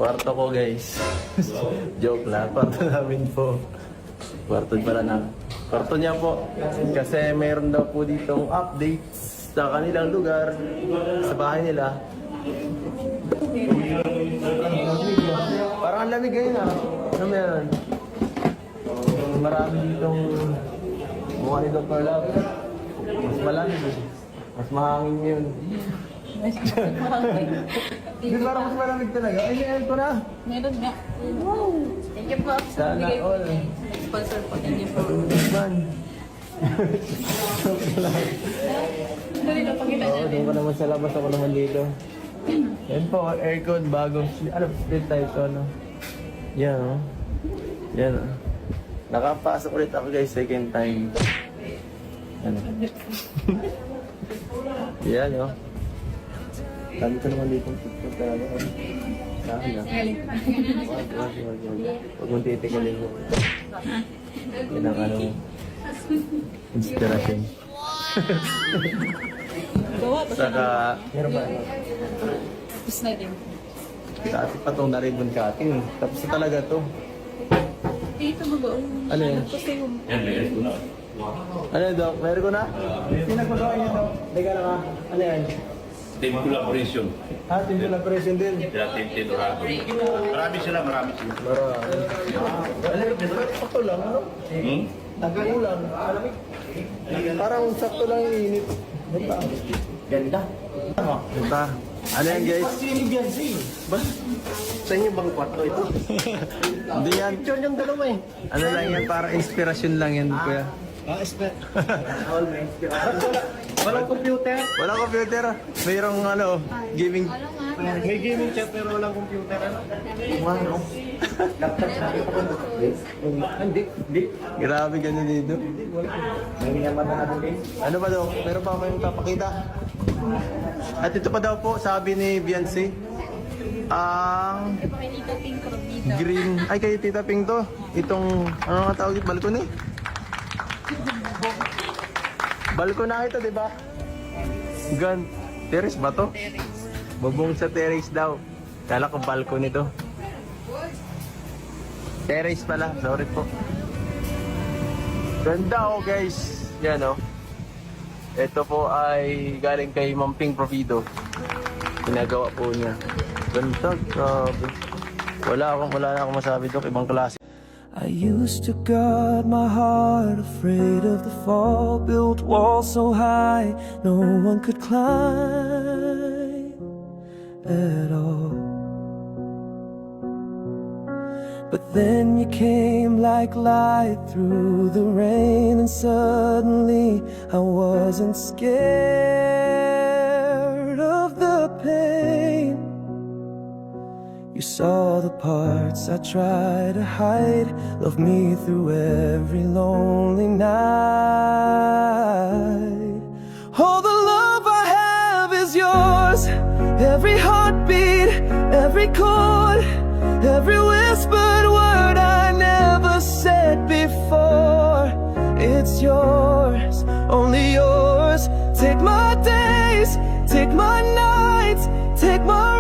Kwarto ko guys. Joke lang, kwarto namin po. Kwarto pala na. Kwarto niya po. Kasi mayroon daw po ditong updates sa kanilang lugar, sa bahay nila. Parang ang lamig ngayon ah. Ano meron? Marami ditong mukha ni Dr. Love. Mas malamig eh. Mas mahangin yun. Di parang mas malamig talaga. Ay, may ko na. Meron nga. Wow! Thank you po. Sana all. Sponsor po. Thank you po. Man. Dali na pakita Oo, natin. doon ka naman sa labas. Ako naman dito. Yan po, aircon, bago. Ano, split type to, ano? Yan, oh. Yan, oh. Nakapasok ulit ako guys, second time. Ano? Yan, oh. Dami ko naman dito TikTok talaga. Saan na? Huwag mong titikalin mo. Yan ang ano, inspiration. Gawa pa siya. Saka, meron ba? Tapos na din. Dati pa itong na-ribbon cutting. Tapos na talaga to. Dito mo ba? Ano yan? Kasi yung... Ano yun, Doc? Meron ko na? Pinagpagawa niya, Doc. Teka lang ha. Ano yan? Team collaboration. Team collaboration din. Sila Team Tidorado. Marami sila. Marami. Sakto lang, ano? Nag-ulang. Parang sakto lang yung init. Diba? Ganda. Diba? Ano yan, guys? Ba? Sa inyo bang kwarto ito? Hindi yan. Picture yung dalawa eh. Ano lang yan, para inspirasyon lang yan, kuya. Walang computer. Walang computer. Mayroong ano, gaming. May gaming chat pero walang computer. Ano? Ano? Laptop na ito. Hindi. Grabe ganun dito. May naman na natin guys. Ano ba daw? Meron pa kayong papakita? At ito pa daw po, sabi ni Beyonce, ang Pinito pink probido. green, ay kay Tita Ping to. Itong, ano nga tawag dito? Balcony? Balcony ito, di ba? Gan, terrace ba to? Bubong sa terrace daw. Kala ko balcony to. Terrace pala, sorry po. Ganda oh guys. Yan oh. Ito po ay galing kay Mamping Provido. Ginagawa po niya. Ganda, grabe. Wala na akong masabi doon. Ibang klase. I used to guard my heart, afraid of the fall. Built walls so high, no one could climb at all. But then you came like light through the rain, and suddenly I wasn't scared of the pain. You saw the parts I tried to hide, loved me through every lonely night. All the love I have is yours, every heartbeat, every chord, every whispered word I never said before. It's yours, only yours. Take my days, take my nights, take my